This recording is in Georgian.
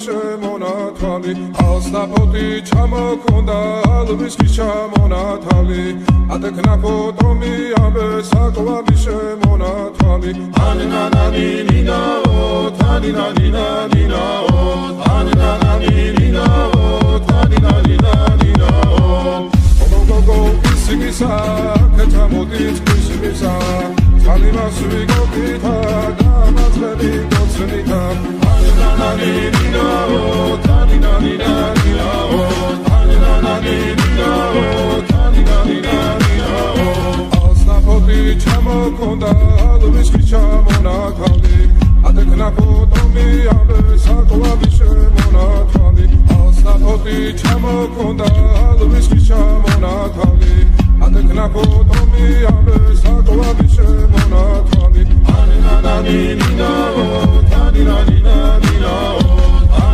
შემონათვალი ალსნაფოთი ჩამოქონდა ალვისკი ჩამონათალი ატექნა ფოტომი ამბე საკვაბი შემონათვალი ანინანანინინაო თანინანინანინაო ანინანანინინაო თანინანინანინაო გოგოგო ისიგისა კეთამოდით ისიგისა თალიმას ვიგობითა გამაძღები გოცნითა ანინანანინინაო თანინანინანინაო ანინანანინინაო თანინანინანინაო ალსნაფოთი ჩამოქონდა ალვისკი ჩამონათვალი ატექნა ფოტომი ამბე საკვაბი შემონათვალი ალსნაფოთი ჩამოქონდა ალვისკი ჩამონათვალი ატექნა ფოტომი ამბე საკვაბი